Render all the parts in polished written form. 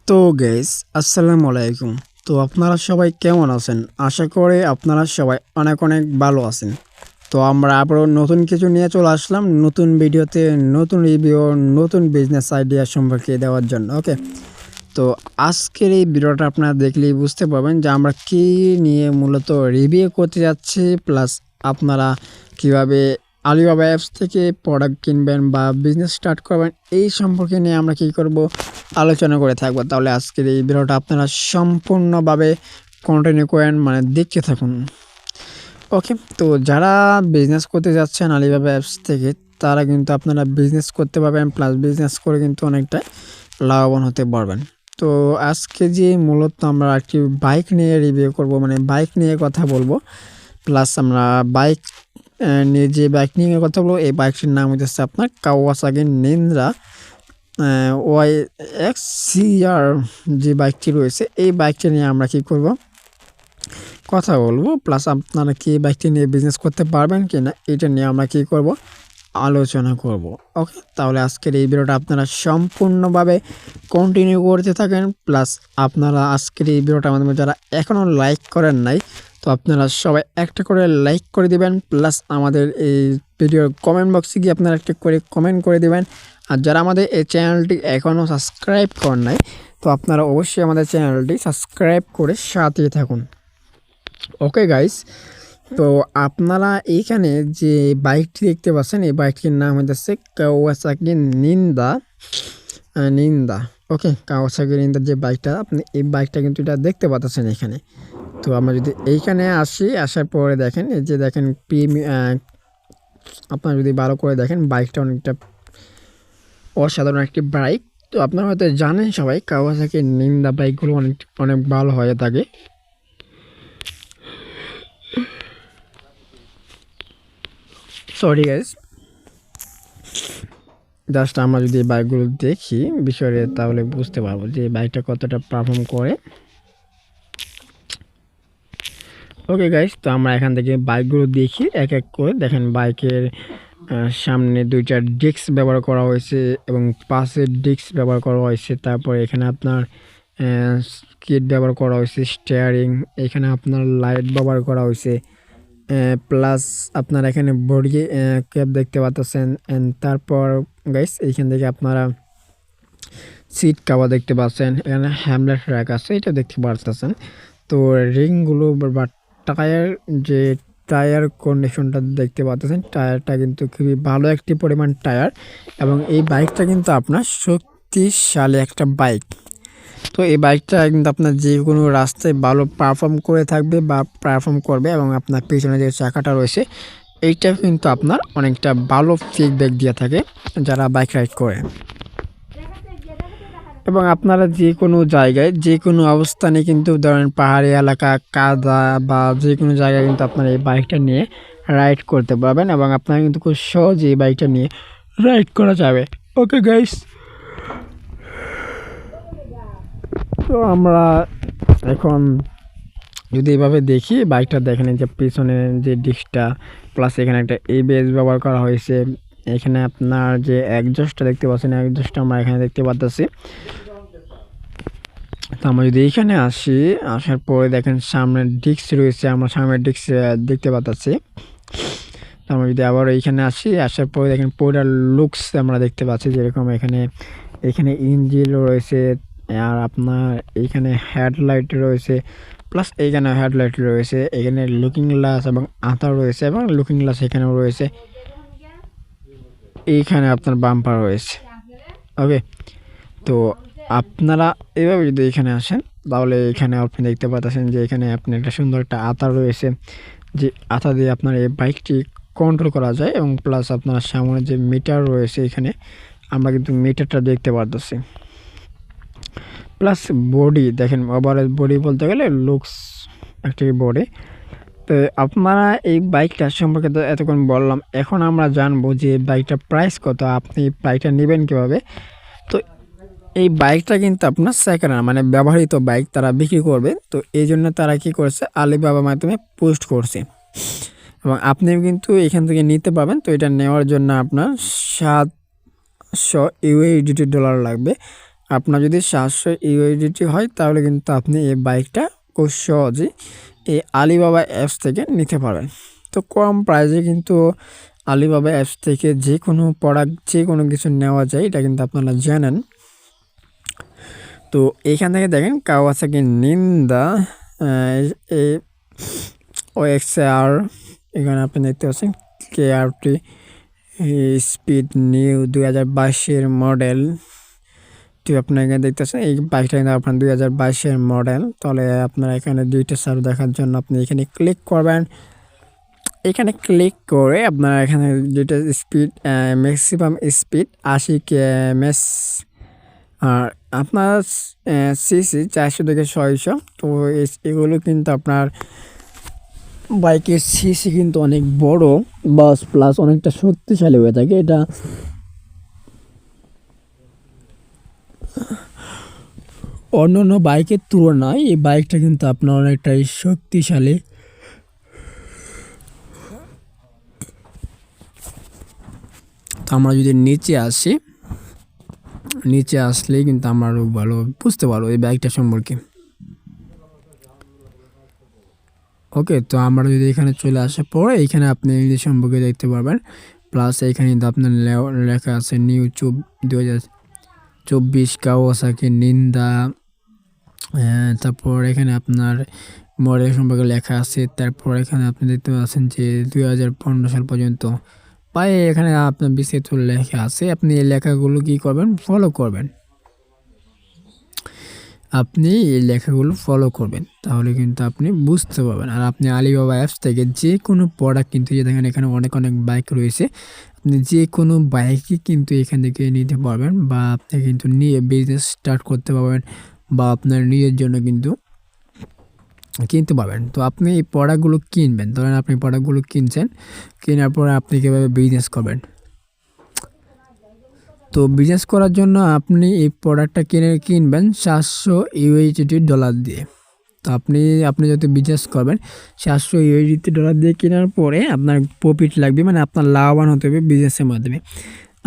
তো গাইস আসসালামু আলাইকুম। তো আপনারা সবাই কেমন আছেন? আশা করি আপনারা সবাই অনেক অনেক ভালো আছেন। তো আমরা আবারও নতুন কিছু নিয়ে চলে আসলাম, নতুন ভিডিওতে, নতুন রিভিউ, নতুন বিজনেস আইডিয়া সম্পর্কে দেওয়ার জন্য। ওকে, তো আজকের এই ভিডিওটা আপনারা দেখলেই বুঝতে পারবেন যে আমরা কী নিয়ে মূলত রিভিউ করতে যাচ্ছি, প্লাস আপনারা কীভাবে আলিবাবা অ্যাপস থেকে প্রোডাক্ট কিনবেন বা বিজনেস স্টার্ট করবেন, এই সম্পর্কে নিয়ে আমরা কী করব আলোচনা করে থাকবো। তাহলে আজকের এই ভিডিওটা আপনারা সম্পূর্ণভাবে কন্টিনিউ করেন, মানে দেখতে থাকুন। ওকে, তো যারা বিজনেস করতে যাচ্ছেন আলিবাবা অ্যাপস থেকে, তারা কিন্তু আপনারা বিজনেস করতে পারবেন, প্লাস বিজনেস করে কিন্তু অনেকটা লাভবান হতে পারবেন। তো আজকে যে মূলত আমরা একটি বাইক নিয়ে রিভিউ করব, মানে বাইক নিয়ে কথা বলবো, প্লাস আমরা বাইক নিয়ে যে বাইক নিয়ে কথা বলবো, এই বাইকটির নাম হচ্ছে আপনার কাওয়াসাকি নিনজা YXCR যে বাইকটি রয়েছে, এই বাইকটি নিয়ে আমরা কি করব কথা বলবো, প্লাস আপনারা কি বাইকটি নিয়ে বিজনেস করতে পারবেন কি না, এটা নিয়ে আমরা কি করব আলোচনা করব। ওকে, তাহলে আজকের এই ভিডিওটা আপনারা সম্পূর্ণভাবে কন্টিনিউ করতে থাকেন। প্লাস আপনারা আজকের এই ভিডিওটা আমাদের যারা এখনও লাইক করেন নাই, তো আপনারা সবাই একটা করে লাইক করে দিবেন, প্লাস আমাদের এই ভিডিওর কমেন্ট বক্সে গিয়ে আপনারা একটা করে কমেন্ট করে দিবেন। আর যারা আমাদের এই চ্যানেলটি এখনও সাবস্ক্রাইব করেন নাই, তো আপনারা অবশ্যই আমাদের চ্যানেলটি সাবস্ক্রাইব করে সাথে থাকুন। ওকে গাইস, তো আপনারা এইখানে যে বাইকটি দেখতে পাচ্ছেন, এই বাইকটির নাম হচ্ছে কাওয়াসাকি নিন্দা। ওকে, কাওয়াসাকি নিন্দা যে বাইকটা, আপনি এই বাইকটা কিন্তু এটা দেখতে পাচ্ছেন এখানে। তো আমরা যদি এইখানে আসার পরে দেখেন, এই যে দেখেন আপনারা যদি ভালো করে দেখেন, বাইকটা অনেকটা অসাধারণ একটি বাইক। তো আপনারা হয়তো জানেন সবাই, কাওয়াসাকি নিন্দা বাইকগুলো অনেক ভালো হয়ে থাকে। সরি গাইস, জাস্ট আমরা যদি বাইকগুলো দেখি বিষয়ে, তাহলে বুঝতে পারবো যে বাইকটা কতটা পারফর্ম করে। ওকে গাইস, তো আমরা এখান থেকে বাইকগুলো দেখি এক এক করে। দেখেন বাইকের সামনে দুইটা ডিস্ক ব্যবহার করা হয়েছে এবং পাশের ডিস্ক ব্যবহার করা হয়েছে। তারপরে এখানে আপনার কিট ব্যবহার করা হয়েছে, স্টিয়ারিং, এখানে আপনার লাইট ব্যবহার করা হয়েছে, প্লাস আপনার এখানে বডি ক্যাপ দেখতে পাচ্ছেন। তারপর গাইস এইখান থেকে আপনারা সিট কাভার দেখতে পাচ্ছেন, এখানে হ্যামলেট র্যাক আছে, এটা দেখতে পাচ্ছেন। তো রিংগুলো বা টায়ার কন্ডিশনটা দেখতে পাচ্ছেন, টায়ারটা কিন্তু খুবই ভালো একটি পরিমাণ টায়ার, এবং এই বাইকটা কিন্তু আপনার শক্তিশালী একটা বাইক। তো এই বাইকটা কিন্তু আপনার যে কোনো রাস্তায় ভালো পারফর্ম করে থাকবে বা পারফর্ম করবে, এবং আপনার পিছনে যে চাকাটা রয়েছে, এইটা কিন্তু আপনার অনেকটা ভালো ফিডব্যাক দিয়ে থাকে যারা বাইক রাইড করে। এবং আপনারা যে কোনো জায়গায় যে কোনো অবস্থানে কিন্তু ধরেন পাহাড়ি এলাকা, কাদা বা যে কোনো জায়গায় কিন্তু আপনারা এই বাইকটা নিয়ে রাইড করতে পারবেন, এবং আপনারা কিন্তু খুব সহজে এই বাইকটা নিয়ে রাইড করা যাবে। ওকে গাইস, তো আমরা এখন যদি এভাবে দেখি বাইকটা, দেখেন যে পিছনে যে ডিস্কটা, প্লাস এখানে একটা ABS ব্যবহার করা হয়েছে। এখানে আপনার যে এক্সজস্টটা দেখতে পাচ্ছেন, এক্সজস্টটা আমরা এখানে দেখতে পাচ্ছি। তো আমরা যদি এইখানে আসার পরে দেখেন সামনের ডিস্ক রয়েছে, আমরা সামনের ডিস্ক দেখতে পাচ্ছি। তো আমরা যদি আবার এইখানে আসার পরে দেখেন পুরো লুকস আমরা দেখতে পাচ্ছি, যেরকম এখানে ইঞ্জিন রয়েছে, আর আপনার এইখানে হেডলাইট রয়েছে, প্লাস এইখানে হেডলাইট রয়েছে, এখানে লুকিং গ্লাস এবং আতা রয়েছে, এবং লুকিং গ্লাস এখানেও রয়েছে, এইখানে আপনার বাম্পার রয়েছে। ওকে, তো আপনারা এভাবে যদি এখানে আসেন, তাহলে এখানে আপনি দেখতে পাচ্ছেন যে এখানে আপনি একটা সুন্দর একটা আতা রয়েছে, যে আতা দিয়ে আপনার এই বাইকটি কন্ট্রোল করা যায়, এবং প্লাস আপনার সামনে যে মিটার রয়েছে, এখানে আমরা কিন্তু মিটারটা দেখতে পাচ্ছি। প্লাস বডি দেখেন, ওভারঅল বডি বলতে গেলে লুকস একটি বডি। তো আপনারা এই বাইকটা সম্পর্কে তো এতক্ষণ বললাম, এখন আমরা জানবো যে বাইকটার প্রাইস কত, আপনি বাইকটা নেবেন কীভাবে। তো এই বাইকটা কিন্তু আপনার সেকেন্ড হ্যান্ড, মানে ব্যবহৃত বাইক তারা বিক্রি করবে। তো এই জন্য তারা কী করেছে, আলিবাবার মাধ্যমে পোস্ট করছে, এবং আপনি কিন্তু এখান থেকে নিতে পারবেন। তো এটা নেওয়ার জন্য আপনার $700 লাগবে, আপনার যদি 700 ইউএসডিটি হয় তাহলে কিন্তু আপনি এই বাইকটা খুব সহজেই এই আলিবাবা অ্যাপস থেকে নিতে পারবেন। তো কম প্রাইসে কিন্তু আলিবাবা অ্যাপস থেকে যে কোনো প্রোডাক্ট যে কোনো কিছু নেওয়া যায়, এটা কিন্তু আপনারা জানেন। তো এইখান থেকে দেখেন কাওয়াসাকি নিন্দা OXR, এখানে আপনি দেখতে পাচ্ছেন KRT স্পিড নিউ 2022-এর মডেল। তো আপনার এখানে দেখতেছেন এই বাইকটা কিন্তু আপনার 2022-এর মডেল। তাহলে আপনারা এখানে দুইটা সার দেখার জন্য আপনি এখানে ক্লিক করবেন। এখানে ক্লিক করে আপনারা এখানে যেটা স্পিড ম্যাক্সিমাম স্পিড 80 km/h, আর আপনার সিসি 400 থেকে 600। তো এগুলো কিন্তু আপনার বাইকের সিসি কিন্তু অনেক বড় বাস প্লাস অনেকটা শক্তিশালী হয়ে থাকে। এটা অন্যান্য বাইকের তুলনায় এই বাইকটা কিন্তু আপনার অনেকটাই শক্তিশালী। তো আমরা যদি নিচে আসি, নিচে আসলেই কিন্তু আমরা আরও ভালো বুঝতে পারবো এই বাইকটা সম্পর্কে। ওকে, তো আমরা যদি এখানে চলে আসার পরে এইখানে আপনি ইংলিশ সম্পর্কে দেখতে পারবেন। প্লাস এইখানে কিন্তু আপনার লেখা আছে নিউ 2024 কাওয়াসাকি নিন্দা। তারপর এখানে আপনার মডেল সম্পর্কে লেখা আছে। তারপর এখানে আপনি দেখতে পাচ্ছেন যে 2015 সাল পর্যন্ত পায়ে এখানে আপনার বিস্তারিত লেখা আছে। আপনি এই লেখাগুলো কী করবেন, ফলো করবেন। আপনি এই লেখাগুলো ফলো করবেন, তাহলে কিন্তু আপনি বুঝতে পারবেন। আর আপনি আলিবাবা অ্যাপস থেকে যে কোনো প্রোডাক্ট কিন্তু দেখেন এখানে অনেক বাইক রয়েছে, আপনি যে কোনো বাইকই কিন্তু এখান থেকে নিতে পারবেন, বা আপনি কিন্তু নিয়ে বিজনেস স্টার্ট করতে পারবেন, বা আপনার নিজের জন্য কিন্তু কিনতে পারবেন। তো আপনি এই প্রোডাক্টগুলো কিনবেন, ধরেন আপনি প্রোডাক্টগুলো কিনছেন, কেনার পরে আপনি কীভাবে বিজনেস করবেন। তো বিজনেস করার জন্য আপনি এই প্রোডাক্টটা কিনবেন 700 ইউএসডি ডলার দিয়ে। তো আপনি যত বিজনেস করবেন 700 ইউএসডি ডলার দিয়ে কেনার পরে আপনার প্রফিট লাগবে, মানে আপনার লাভবান হতে হবে বিজনেসের মাধ্যমে।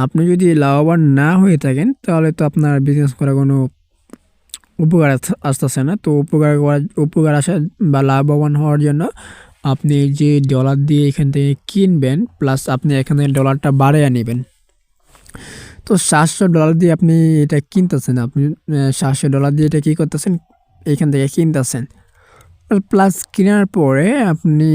আপনি যদি লাভবান না হয়ে থাকেন তাহলে তো আপনার বিজনেস করার কোনো উপকার আসতেছে না। তো উপকার আসা বা লাভবান হওয়ার জন্য আপনি যে ডলার দিয়ে এখান থেকে কিনবেন, প্লাস আপনি এখানে ডলারটা বাড়িয়ে নেবেন। তো $700 দিয়ে আপনি এটা কিনতেছেন, আপনি $700 দিয়ে এটা কী করতেছেন, এইখান থেকে কিনতেছেন। প্লাস কেনার পরে আপনি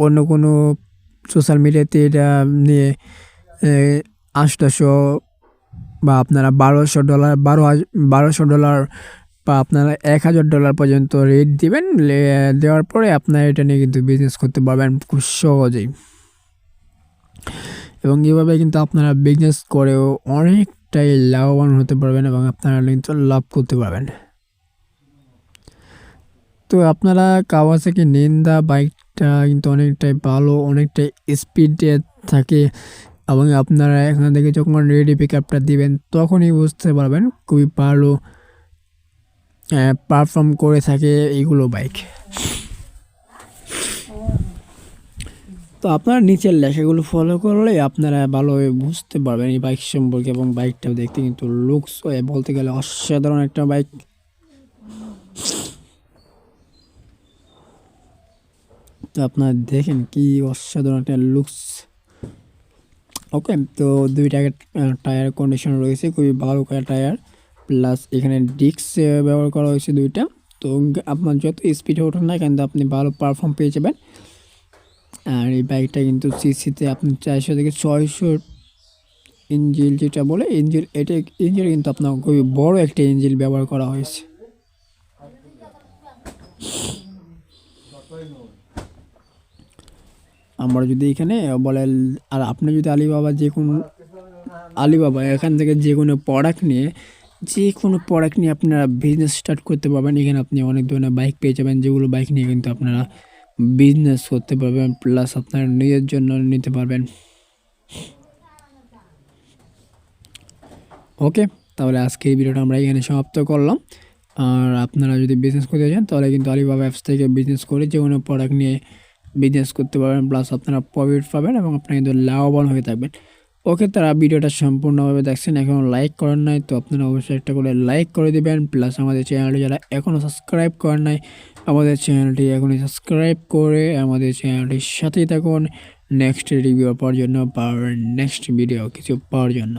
অন্য কোনো সোশ্যাল মিডিয়াতে এটা নিয়ে 800 বা আপনারা $1200, $1200 বা আপনারা $1000 পর্যন্ত রেট দিবেন। দেওয়ার পরে আপনারা এটা নিয়ে কিন্তু বিজনেস করতে পারবেন খুব সহজেই। এবং এভাবে কিন্তু আপনারা বিজনেস করেও অনেকটাই লাভবান হতে পারবেন এবং আপনারা কিন্তু লাভ করতে পারবেন। তো আপনারা কাওয়াসাকি নিন্দা বাইকটা কিন্তু অনেকটাই ভালো, অনেকটাই স্পিডে থাকে, এবং আপনারা এখান থেকে যখন রেডি পিক আপটা দিবেন তখনই বুঝতে পারবেন খুবই ভালো পারফর্ম করে থাকে এইগুলো বাইক। তো আপনারা নিচের লেখাগুলো ফলো করলে আপনারা ভালোভাবে বুঝতে পারবেন এই বাইক সম্পর্কে, এবং বাইকটাও দেখতে কিন্তু লুকস বলতে গেলে অসাধারণ একটা বাইক। তো আপনারা দেখেন কি অসাধারণ একটা লুকস। ওকে, তো দুইটা টায়ার কন্ডিশন রয়েছে, খুবই ভালো টায়ার, প্লাস এখানে ডিস্ক ব্যবহার করা হয়েছে দুইটা। তো আপনার যত স্পিডে ওঠেন না কিন্তু আপনি ভালো পারফর্ম পেয়ে যাবেন। আর এই বাইকটা কিন্তু সিসিতে আপনি 400 থেকে 600 ইঞ্জিল যেটা বলে ইঞ্জিল, এটা ইঞ্জিল কিন্তু আপনার খুবই বড় একটা ইঞ্জিল ব্যবহার করা হয়েছে। আমরা যদি এখানে বলে, আর আপনি যদি আলিবাবা এখান থেকে যে কোনো প্রোডাক্ট নিয়ে আপনারা বিজনেস স্টার্ট করতে পারবেন। এখানে আপনি অনেক ধরনের বাইক পেয়ে যাবেন, যেগুলো বাইক নিয়ে কিন্তু আপনারা বিজনেস করতে পারবেন, প্লাস আপনারা নিজের জন্য নিতে পারবেন। ওকে, তাহলে আজকে এই ভিডিওটা আমরা এখানে সমাপ্ত করলাম। আর আপনারা যদি বিজনেস করতে চান তাহলে কিন্তু আলিবাবা অ্যাপস থেকে বিজনেস করে যে কোনো প্রোডাক্ট নিয়ে বিজনেস করতে পারবেন, প্লাস আপনারা প্রফিট পাবেন এবং আপনারা কিন্তু লাভবান হয়ে থাকবেন। ওকে, তারা ভিডিওটা সম্পূর্ণভাবে দেখছেন, এখনও লাইক করেন নাই, তো আপনারা অবশ্যই একটা করে লাইক করে দিবেন। প্লাস আমাদের চ্যানেলটি যারা এখনও সাবস্ক্রাইব করেন নাই, আমাদের চ্যানেলটি এখনই সাবস্ক্রাইব করে আমাদের চ্যানেলটির সাথেই থাকুন নেক্সট রিভিউ পাওয়ার জন্য, নেক্সট ভিডিও কিছু পাওয়ার জন্য।